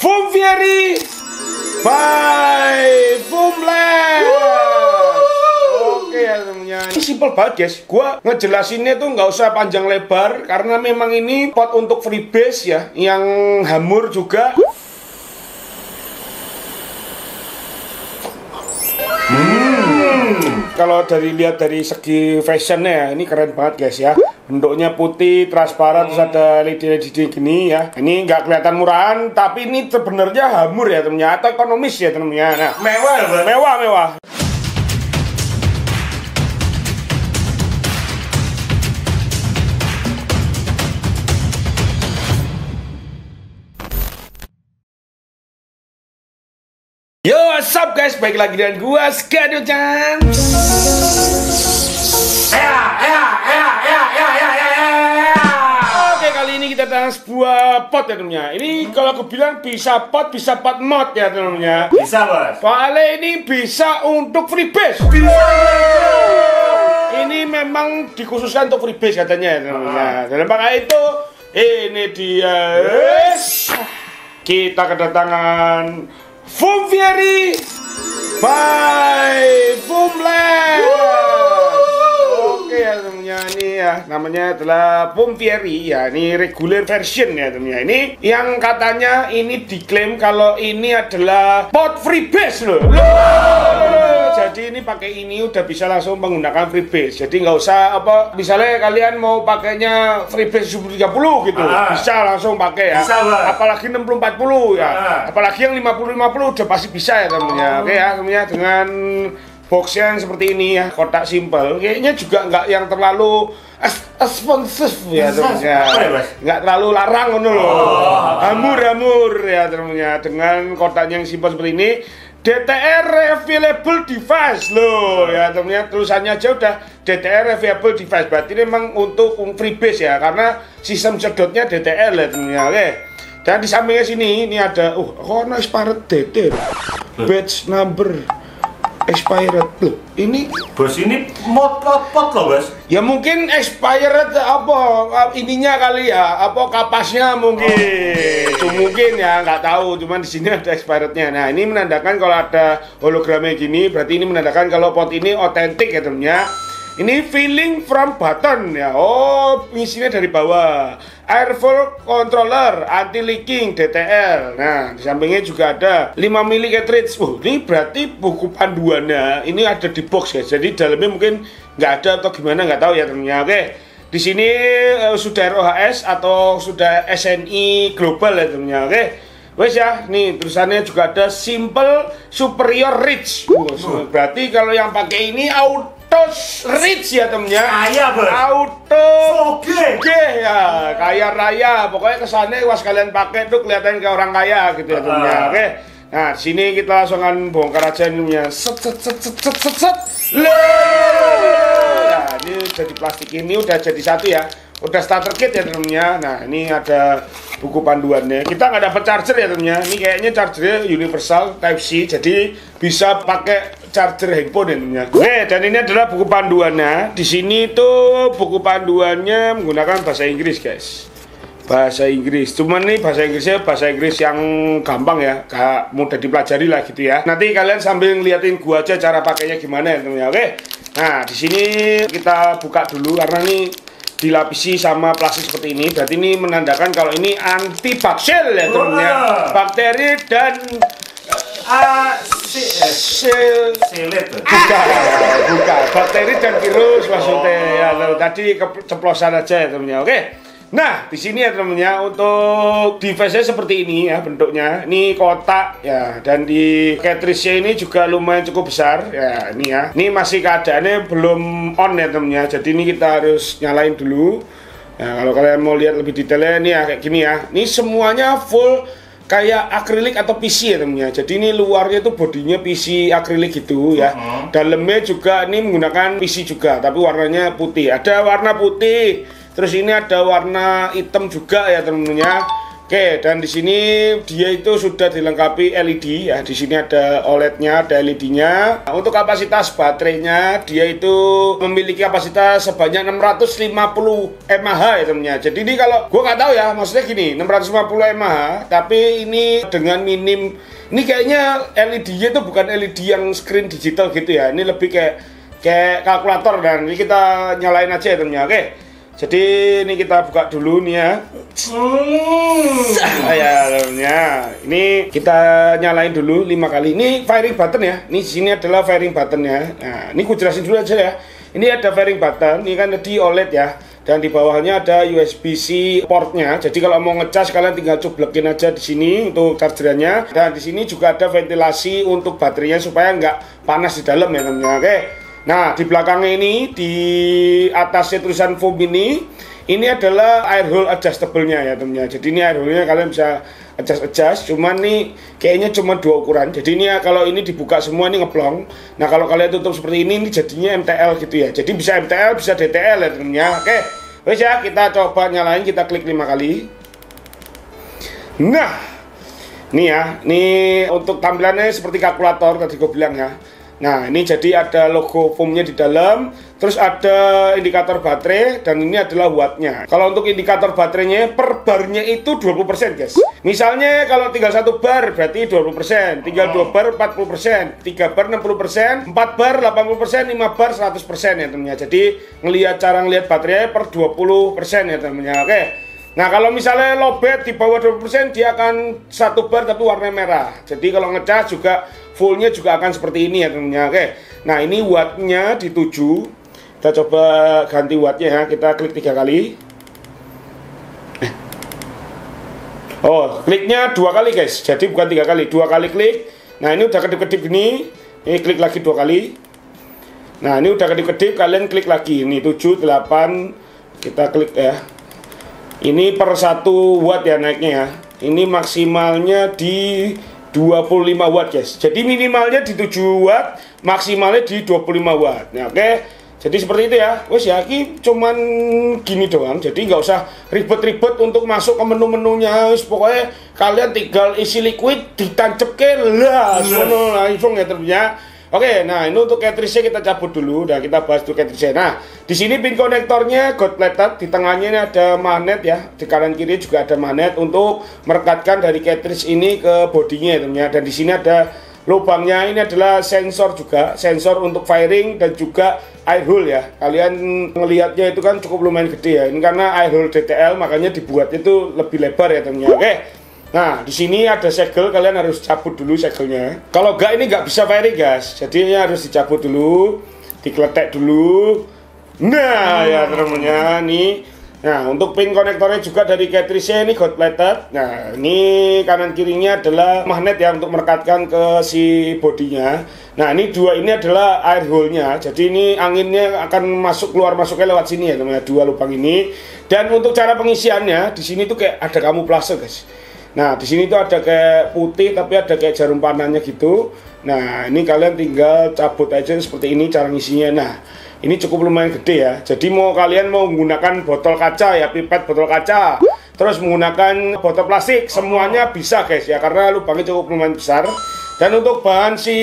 Foam Fairy by Foamland. Oke ya temennya, ini simple banget guys. Gua ngejelasinnya tuh nggak usah panjang lebar karena memang ini pot untuk freebase ya, yang hamur juga. Kalau lihat dari segi fashionnya, ini keren banget guys ya. Bentuknya putih, transparan, terus ada lidi-lidi gini ya. Ini nggak kelihatan murahan, tapi ini sebenarnya hamur ya temennya, atau ekonomis ya temennya. Nah, Mewah ya, Bang? mewah. Yo, what's up guys? Baik lagi dengan gua Skadio-chan. Oke, kali ini kita datang sebuah pot ya temennya. Ini kalau aku bilang bisa pot mod ya temennya. Bisa, Bos. Soalnya ini bisa untuk freebase. Ini memang dikhususkan untuk freebase katanya ya temennya. Dan maka itu ini dia. Kita kedatangan Foam Fairy by Foamland. Oke ya temennya, ini ya namanya adalah Foam Fairy ya, ini regular version ya temennya. Ini yang katanya ini diklaim kalau ini adalah pot freebase loh. Jadi ini pakai ini udah bisa langsung menggunakan freebase. Jadi nggak usah apa, misalnya kalian mau pakainya freebase 1030 gitu, bisa langsung pakai ya. Bisa, apalagi 6040 ya. Apalagi yang 5050 udah pasti bisa ya temennya. Oke ya temennya, dengan box yang seperti ini ya, kotak simple. Kayaknya juga nggak yang terlalu responsif ya temennya. Nggak terlalu larang loh. Hamur ya temennya, dengan kotaknya yang simple seperti ini. DTR available device loh ya temennya, tulisannya aja udah DTR available device, berarti ini memang untuk freebase ya, karena sistem sedotnya DTR ya temennya. Oke, dan di sampingnya sini ini ada kok expired date batch number expired loh. Ini Bos, ini pot loh, Bos. ya mungkin expired apa ininya kali ya, apa kapasnya mungkin. Itu mungkin ya, nggak tahu, cuman di sini ada expirednya. Nah, ini menandakan kalau ada hologramnya gini, berarti ini menandakan kalau pot ini otentik ya temennya. Ini filling from button ya. Oh, isinya dari bawah. Airflow controller, anti leaking, DTL. Nah, di sampingnya juga ada 5 mili cartridge. Ini berarti buku panduannya ini ada di box guys. Jadi dalamnya mungkin nggak ada atau gimana, nggak tahu ya temennya. Oke. Di sini sudah ROHS atau sudah SNI global ya temennya. Oke. Wes ya, nih tulisannya juga ada simple superior rich. Berarti kalau yang pakai ini auto rich ya temennya. Kaya, Bos. Auto Oke. ya, kaya raya. Pokoknya kesannya pas kalian pakai tuh kelihatan kayak orang kaya gitu ya temennya. Oke. Nah, di sini kita langsung bongkar aja ininya. Set. Nah, ini udah di plastik, ini udah jadi satu ya. Udah starter kit ya temennya. Nah, ini ada buku panduannya. Kita nggak dapat charger ya temennya. Ini kayaknya chargernya universal Type C, jadi bisa pakai charger handphone ya temennya. Oke, dan ini adalah buku panduannya. Di sini tuh buku panduannya menggunakan bahasa Inggris guys. Bahasa Inggris. Cuman nih bahasa Inggris yang gampang ya, gak mudah dipelajari lah gitu ya. Nanti kalian sambil ngeliatin gua aja cara pakainya gimana ya temennya. Oke. Nah, di sini kita buka dulu karena ini dilapisi sama plastik seperti ini, berarti ini menandakan kalau ini antibakterial ya temennya, bakteri dan bukan bakteri dan virus maksudnya ya. Tadi keceplosan aja ya temennya. Oke. Nah, di sini ya temennya, untuk device-nya seperti ini ya bentuknya. Ini kotak ya, dan di cartridge-nya ini juga lumayan cukup besar ya. Ini ya, ini masih keadaannya belum on ya temennya. Jadi ini kita harus nyalain dulu. Nah, kalau kalian mau lihat lebih detailnya ini ya kayak gini ya. Ini semuanya full kayak akrilik atau PC ya temennya. Jadi ini luarnya itu bodinya PC akrilik gitu ya. Dalamnya juga ini menggunakan PC juga, tapi warnanya putih. Ada warna putih. Terus ini ada warna hitam juga ya temennya. Oke, dan di sini dia itu sudah dilengkapi LED ya. Di sini ada OLED-nya, ada LED-nya. Nah, untuk kapasitas baterainya dia itu memiliki kapasitas sebanyak 650 mAh ya temennya. Jadi ini kalau gua nggak tahu ya, maksudnya gini, 650 mAh, tapi ini dengan minim. Ini kayaknya LED-nya itu bukan LED yang screen digital gitu ya. Ini lebih kayak kalkulator, dan ini kita nyalain aja ya temennya. Oke. Jadi ini kita buka dulu nih ya. Ya, ini kita nyalain dulu 5 kali. Ini firing button ya. Ini di sini adalah firing button ya. Nah, ini ku jelasin dulu aja ya. Ini ada firing button, ini kan di OLED ya. Dan di bawahnya ada USB-C portnya. Jadi kalau mau ngecas kalian tinggal cublekin aja di sini untuk chargerannya. Dan di sini juga ada ventilasi untuk baterainya supaya nggak panas di dalam ya teman-teman. Oke. Nah, di belakangnya ini, di atasnya tulisan foam ini adalah air hole adjustable-nya ya teman-teman. Jadi ini air hole-nya kalian bisa adjust, cuman nih kayaknya cuma 2 ukuran. Jadi ini ya, kalau ini dibuka semua ini ngeplong. Nah, kalau kalian tutup seperti ini jadinya MTL gitu ya. Jadi bisa MTL, bisa DTL ya teman-teman. Oke, wes ya, kita coba nyalain, kita klik 5 kali. Nah, ini ya, ini untuk tampilannya seperti kalkulator tadi gue bilang ya. Nah, ini jadi ada logo foamnya di dalam, terus ada indikator baterai, dan ini adalah wattnya. Kalau untuk indikator baterainya, per barnya itu 20% guys. Misalnya kalau tinggal 1 bar berarti 20%, tinggal 2 bar 40%, 3 bar 60%, 4 bar 80%, 5 bar 100% ya temennya. Jadi cara ngelihat baterainya per 20% ya temennya. Oke. Nah, kalau misalnya lowbat di bawah 20% dia akan 1 bar tapi warna merah. Jadi kalau ngecas juga fullnya juga akan seperti ini ya temennya. Oke. Nah, ini wattnya di 7. Kita coba ganti wattnya ya. Kita klik 3 kali. Oh, kliknya 2 kali guys. Jadi bukan 3 kali, 2 kali klik. Nah, ini udah kedip-kedip gini. Ini klik lagi 2 kali. Nah, ini udah kedip-kedip, kalian klik lagi. Ini 7, 8. Kita klik ya. Ini per 1 watt ya naiknya ya. Ini maksimalnya di 25 watt guys. Jadi minimalnya di 7 watt, maksimalnya di 25 watt. Nah, oke. Jadi seperti itu ya. Wes ya, ini cuman gini doang. Jadi nggak usah ribet-ribet untuk masuk ke menu-menunya. Pokoknya kalian tinggal isi liquid, ditancap ke lah, sono langsung ya ternyata. Oke, nah ini untuk cartridge-nya kita cabut dulu, dan kita bahas dulu cartridge-nya. Nah, di sini pin konektornya gold plated, di tengahnya ini ada magnet ya, di kanan kiri juga ada magnet untuk merekatkan dari cartridge ini ke bodinya teman-teman. Dan di sini ada lubangnya, ini adalah sensor juga, sensor untuk firing dan juga air hole ya. Kalian ngelihatnya itu kan cukup lumayan gede ya. Ini karena air hole DTL makanya dibuatnya itu lebih lebar ya teman-teman. Oke. Nah, di sini ada segel, kalian harus cabut dulu segelnya. Kalau enggak ini nggak bisa firing guys. Jadi ini harus dicabut dulu, dikletek dulu. Nah, ya teman-teman nih. Nah, untuk pin konektornya juga dari cartridge-nya ini gold plated. Nah, ini kanan kirinya adalah magnet ya untuk merekatkan ke si bodinya. Nah, ini dua ini adalah air hole-nya. Jadi ini anginnya akan masuknya lewat sini ya teman-teman, 2 lubang ini. Dan untuk cara pengisiannya di sini tuh kayak ada kamuflase guys. Nah, di sini tuh ada kayak putih tapi ada kayak jarum panahnya gitu. Nah, ini kalian tinggal cabut aja seperti ini cara ngisinya. Nah, ini cukup lumayan gede ya. Jadi kalian mau menggunakan botol kaca ya, pipet botol kaca, terus menggunakan botol plastik, semuanya bisa guys ya, karena lubangnya cukup lumayan besar. Dan untuk bahan si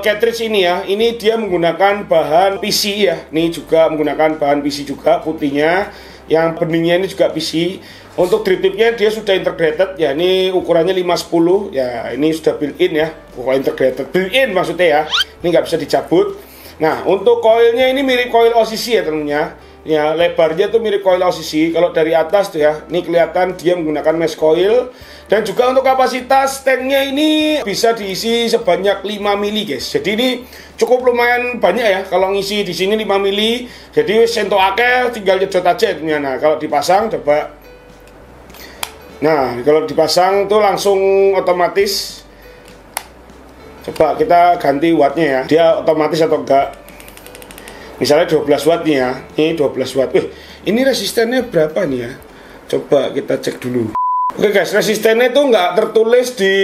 cartridge ini ya, ini dia menggunakan bahan PC ya. Ini juga menggunakan bahan PC juga putihnya. Yang beningnya ini juga PC. Untuk drip tip-nya dia sudah integrated ya, ini ukurannya 510 ya, ini sudah built-in ya, pokoknya integrated built-in maksudnya ya, ini nggak bisa dicabut. Nah, untuk coilnya ini mirip coil OCC ya temennya ya, lebarnya tuh mirip coil OCC. Kalau dari atas tuh ya, ini kelihatan dia menggunakan mesh coil. Dan juga untuk kapasitas tanknya ini bisa diisi sebanyak 5 mili guys. Jadi ini cukup lumayan banyak ya, kalau ngisi di sini 5 mili. Jadi sento akeh tinggal jedot aja ya. Nah, kalau dipasang coba. Nah, kalau dipasang tuh langsung otomatis. Coba kita ganti wattnya ya, dia otomatis atau enggak. Misalnya 12 watt nih ya, ini 12 watt. Ini resistennya berapa nih ya? Coba kita cek dulu. Oke guys, resistennya itu nggak tertulis di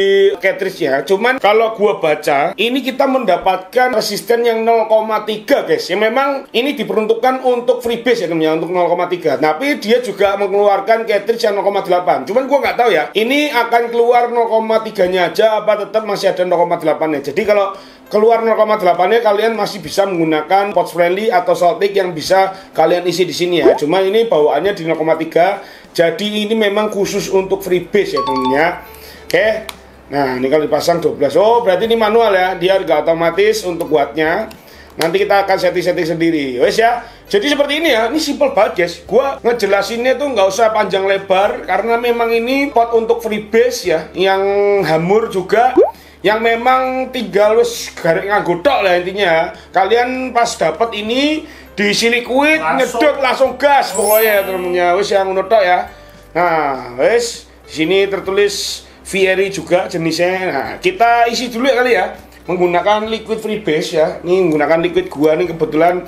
cartridge-nya. Cuman kalau gua baca, ini kita mendapatkan resisten yang 0,3 guys. Yang memang ini diperuntukkan untuk freebase ya teman-teman, untuk 0,3. Tapi dia juga mengeluarkan cartridge yang 0,8. Cuman gua nggak tahu ya, ini akan keluar 0,3-nya aja apa tetap masih ada 0,8-nya. Jadi kalau keluar 0,8-nya kalian masih bisa menggunakan pouch friendly atau Saltic yang bisa kalian isi di sini ya. Cuma ini bawaannya di 0,3. Jadi ini memang khusus untuk freebase ya temennya. Oke. Nah, ini kalau dipasang 12. Oh, berarti ini manual ya. Dia nggak otomatis untuk wattnya. Nanti kita akan setting-setting sendiri. Wes ya. Jadi seperti ini ya. Ini simple banget guys. Gua ngejelasinnya tuh nggak usah panjang lebar karena memang ini pot untuk freebase ya, yang hamur juga. Yang memang tinggal wis garek nganggo tok lah intinya. Kalian pas dapat ini diisi liquid, nyedot langsung gas pokoknya temennya. Wis yang ngono tok ya. Nah, wis di sini tertulis Fieri juga jenisnya. Nah, kita isi dulu ya kali ya. Menggunakan liquid freebase ya. Ini menggunakan liquid gua nih kebetulan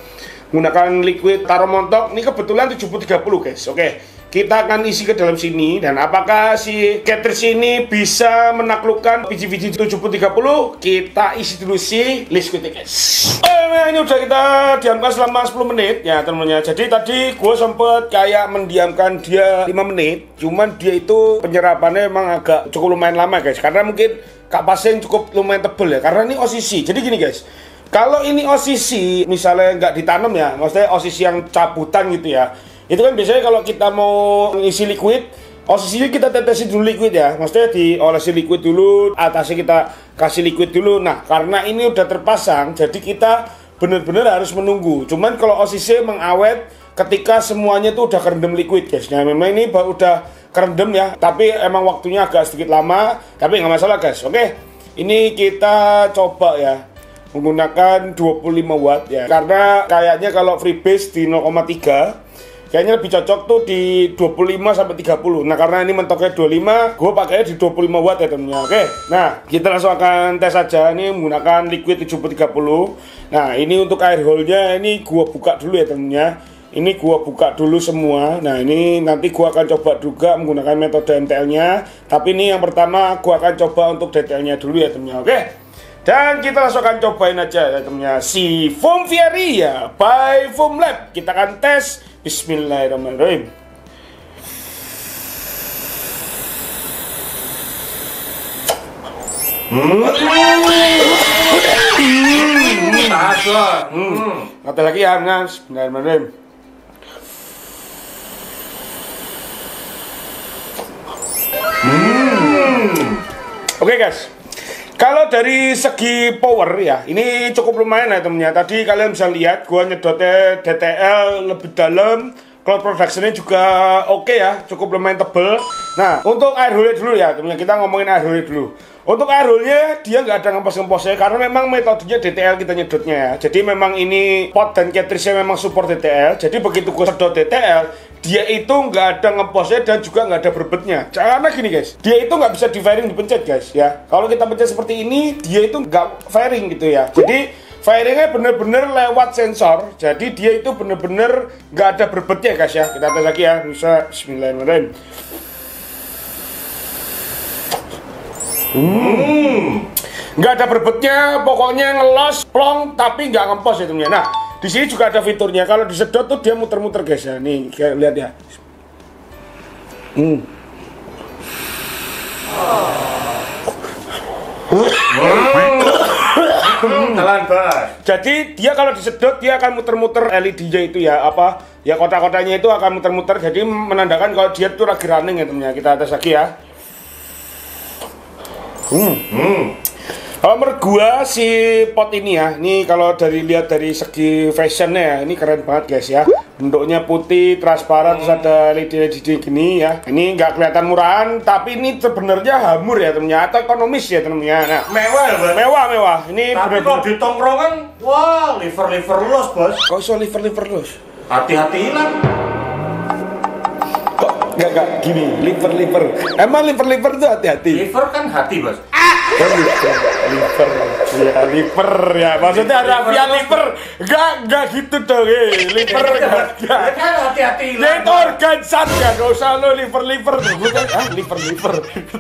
menggunakan liquid taro montok. Ini kebetulan 7030 guys. Oke. Kita akan isi ke dalam sini dan apakah si cartridge ini bisa menaklukkan biji-biji 7030? Kita isi dulu si liquidnya guys. Nah, ini udah kita diamkan selama 10 menit ya teman-teman. Jadi tadi gue sempet kayak mendiamkan dia 5 menit, cuman dia itu penyerapannya emang agak cukup lumayan lama guys, karena mungkin kapasnya cukup lumayan tebel ya, karena ini OCC. Jadi gini guys, kalau ini OCC misalnya nggak ditanam ya, maksudnya OCC yang cabutan gitu ya, itu kan biasanya kalau kita mau isi liquid, OCC-nya kita tetesin dulu liquid ya, maksudnya diolesi liquid dulu, atasnya kita kasih liquid dulu. Nah, karena ini udah terpasang, jadi kita benar-benar harus menunggu. Cuman kalau OCC mengawet ketika semuanya tuh udah kerendam liquid guys. Nah, memang ini udah kerendam ya, tapi emang waktunya agak sedikit lama, tapi nggak masalah guys. Oke, ini kita coba ya menggunakan 25 watt ya, karena kayaknya kalau freebase di 0,3 kayaknya lebih cocok tuh di 25 sampai 30. Nah, karena ini mentoknya 25, gue pakainya di 25 watt ya temennya. Oke. Nah, kita langsung akan tes aja ini menggunakan liquid 7030. Nah, ini untuk air hole-nya ini gue buka dulu ya temennya. Ini gue buka dulu semua. Nah, ini nanti gue akan coba juga menggunakan metode MTL-nya. Tapi ini yang pertama gue akan coba untuk detailnya dulu ya temennya. Oke. Dan kita langsung akan cobain aja ya temennya si Foam Fieri ya by Foam Lab. Kita akan tes. Bismillahirrahmanirrahim. Kata lagi ya, Bismillahirrahmanirrahim. Oke guys. Kalau dari segi power ya, ini cukup lumayan ya temennya. Tadi kalian bisa lihat, gua nyedotnya DTL lebih dalam, cloud production-nya juga oke ya, cukup lumayan tebel. Nah, untuk air hole dulu ya temennya, kita ngomongin air hole dulu. Untuk air hole-nya dia nggak ada ngempos-ngemposnya karena memang metodenya DTL kita nyedotnya ya. Jadi memang ini pot dan cartridge-nya memang support DTL. Jadi begitu gua sedot DTL, dia itu nggak ada ngeposnya dan juga nggak ada berbetnya. Karena gini guys, dia itu nggak bisa di firing dipencet guys ya. Kalau kita pencet seperti ini, dia itu nggak firing gitu ya. Jadi firingnya bener-bener lewat sensor. Jadi dia itu bener-bener nggak ada berbetnya guys ya. Kita tes lagi ya, bisa. Bismillahirrahmanirrahim. Nggak ada berbetnya, pokoknya ngelos, plong, tapi nggak ngempos ya temennya. Nah, di sini juga ada fiturnya. Kalau disedot tuh dia muter-muter guys ya. Nih, kayak lihat ya. Telan bas. Jadi dia kalau disedot dia akan muter-muter LED-nya itu ya, apa? Ya kotak-kotaknya itu akan muter-muter. Jadi menandakan kalau dia tuh lagi running ya temennya. Kita tes lagi ya. Kalau menurut gua si pot ini ya, ini kalau lihat dari segi fashionnya ya, ini keren banget guys ya. Bentuknya putih, transparan, terus ada LED gini ya. Ini nggak kelihatan murahan, tapi ini sebenarnya hamur ya temennya, atau ekonomis ya temennya. Nah, Mewah ya bos. mewah. Ini Tapi kalau di tongkrongan, wah liver los bos. kok iso liver los? Hati-hati hilang. Kok nggak gini, liver. Emang liver itu hati-hati. Liver kan hati bos. Liver. Ya, liver ya. Maksudnya Arabia liver. Enggak gitu dong, liver enggak. Kan hati-hati Ya itu organ sat ya, enggak usah lo liver. Liver.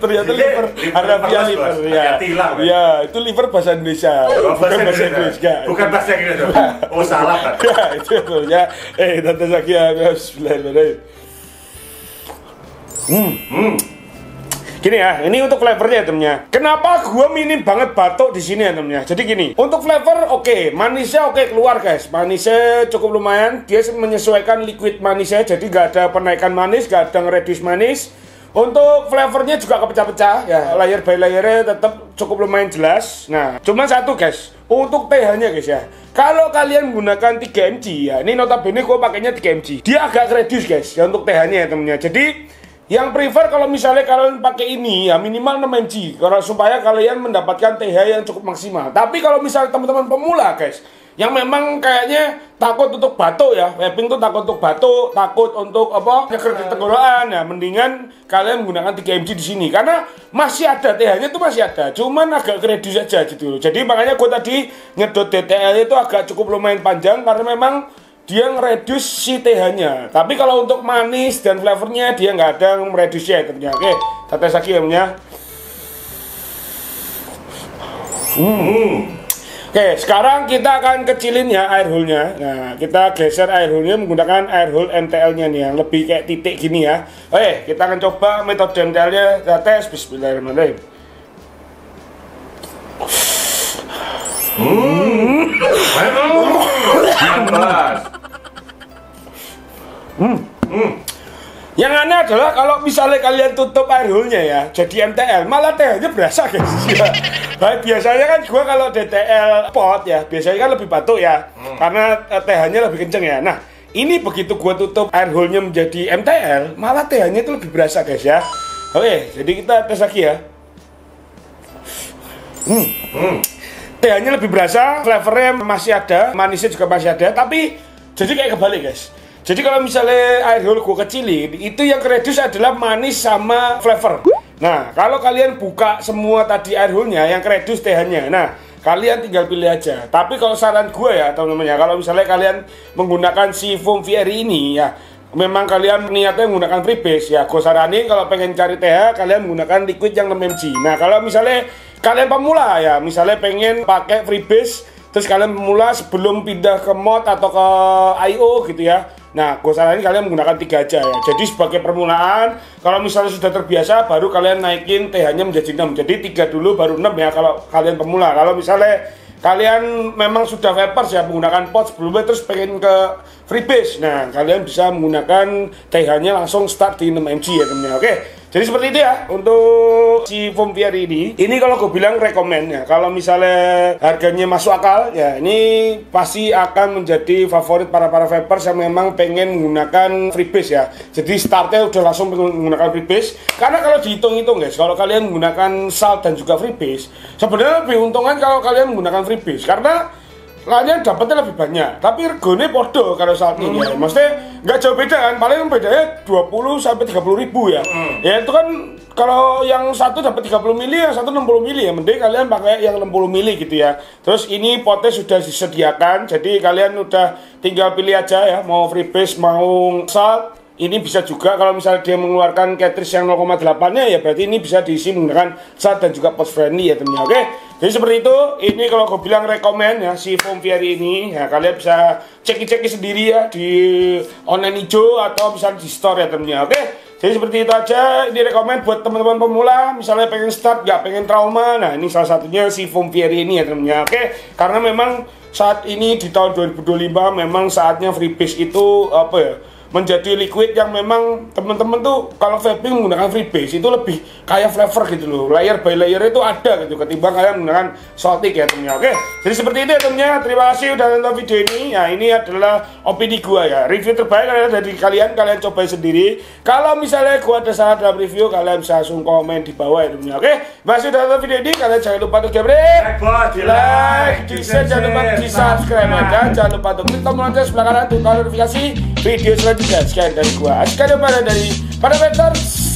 Ternyata liver. Arabia liver ya. Ya, itu liver bahasa Indonesia. Bukan bahasa Inggris, enggak. Bukan bahasa Inggris. Oh, salah kan. Ya, itu ya. Tante Zakia, bismillahirrahmanirrahim. Gini ya, ini untuk flavornya ya temennya. Kenapa gua minim banget batuk di sini ya temennya? Jadi gini, untuk flavor oke, manisnya oke keluar guys. Manisnya cukup lumayan, dia menyesuaikan liquid manisnya, jadi nggak ada penaikan manis, nggak ada ngereduce manis. Untuk flavornya juga kepecah-pecah ya, layer by layernya tetap cukup lumayan jelas. Nah, cuma satu guys, untuk TH-nya guys ya. Kalau kalian menggunakan 3 mg ya, ini notabene gua pakainya 3 mg. Dia agak reduce guys ya untuk TH-nya ya temennya. Jadi yang prefer kalau misalnya kalian pakai ini ya minimal 6 mg karena supaya kalian mendapatkan TH yang cukup maksimal. Tapi kalau misalnya teman-teman pemula guys, yang memang kayaknya takut untuk batuk ya, vaping tuh takut untuk batuk, takut untuk nyeker di tenggorokan ya, mendingan kalian menggunakan 3 mg di sini karena masih ada TH-nya tuh masih ada, cuman agak reduce aja gitu. Jadi makanya gue tadi nyedot DTL itu agak cukup lumayan panjang karena memang dia ngereduce si TH-nya. Tapi kalau untuk manis dan flavornya dia nggak ada mereduce ya tentunya. Oke, tetes lagi ya punya. Oke, sekarang kita akan kecilin ya air hole-nya. Nah, kita geser air hole-nya menggunakan air hole MTL-nya nih yang lebih kayak titik gini ya. Oke, kita akan coba metode MTL-nya. Kita tes. Bismillahirrahmanirrahim. Yang aneh adalah kalau misalnya kalian tutup air hole-nya ya, jadi MTL, malah TH-nya berasa guys. Ya. Baik, biasanya kan gua kalau DTL pot ya, biasanya kan lebih batuk ya, karena TH-nya lebih kenceng ya. Nah, ini begitu gua tutup air hole-nya menjadi MTL, malah TH-nya itu lebih berasa guys ya. Oke, jadi kita tes lagi ya. TH-nya lebih berasa, flavornya masih ada, manisnya juga masih ada, tapi jadi kayak kebalik guys. Jadi kalau misalnya air hole gue kecilin, itu yang reduce adalah manis sama flavor. Nah, kalau kalian buka semua tadi air hole-nya, yang reduce TH-nya. Nah, kalian tinggal pilih aja. Tapi kalau saran gue ya teman-teman ya, kalau misalnya kalian menggunakan si foam VRI ini ya, memang kalian niatnya menggunakan freebase ya, gue saranin kalau pengen cari TH, kalian menggunakan liquid yang 6 mg. Nah, kalau misalnya kalian pemula ya, misalnya pengen pakai freebase, terus kalian pemula sebelum pindah ke mod atau ke IO gitu ya. Nah, gue saranin kalian menggunakan 3 aja ya. Jadi sebagai permulaan, kalau misalnya sudah terbiasa, baru kalian naikin TH-nya menjadi 6. Jadi 3 dulu baru 6 ya kalau kalian pemula. Kalau misalnya kalian memang sudah vapers ya, menggunakan pot sebelumnya terus pengen ke freebase, nah kalian bisa menggunakan TH-nya langsung start di 6 mg ya temennya. Oke, jadi seperti itu ya untuk si foam VR ini. Ini kalau gue bilang rekomend ya, kalau misalnya harganya masuk akal ya, ini pasti akan menjadi favorit para vapers yang memang pengen menggunakan freebase ya. Jadi startnya udah langsung menggunakan freebase, karena kalau dihitung-hitung guys, kalau kalian menggunakan salt dan juga freebase, sebenarnya lebih untungan kalau kalian menggunakan freebase karena kalian dapatnya lebih banyak, tapi regone podo kalau saat ini ya. Maksudnya nggak jauh beda kan, paling bedanya 20 sampai 30 ribu ya. Ya itu kan kalau yang satu dapat 30 mili, yang satu 60 mili ya, mending kalian pakai yang 60 mili gitu ya. Terus ini potnya sudah disediakan, jadi kalian udah tinggal pilih aja ya, mau freebase mau salt. Ini bisa juga kalau misalnya dia mengeluarkan cartridge yang 0,8-nya ya, berarti ini bisa diisi menggunakan salt dan juga pot friendly ya temennya. Oke, jadi seperti itu. Ini kalau gue bilang rekomend ya si foam VR ini ya, kalian bisa ceki-ceki sendiri ya di online hijau atau misalnya di store ya temennya. Oke, jadi seperti itu aja. Ini rekomend buat teman-teman pemula, misalnya pengen start nggak pengen trauma. Nah, ini salah satunya si foam VR ini ya temennya. Oke, karena memang saat ini di tahun 2025 memang saatnya freebase itu apa ya, menjadi liquid yang memang teman-teman tuh kalau vaping menggunakan freebase itu lebih kayak flavor gitu loh, layer by layer itu ada gitu ketimbang kalian menggunakan saltik ya temennya. Oke, jadi seperti itu ya temennya. Terima kasih udah nonton video ini ya. Ini adalah opini gua ya, review terbaik adalah dari kalian cobain sendiri. Kalau misalnya gua ada salah dalam review, kalian bisa langsung komen di bawah ya temennya. Oke, masih udah nonton video ini, kalian jangan lupa untuk like, di share, jangan lupa di subscribe dan jangan lupa untuk klik tombol lonceng sebelah kanan untuk notifikasi video selanjutnya. Sekian dari gua, sekian dari para vapers.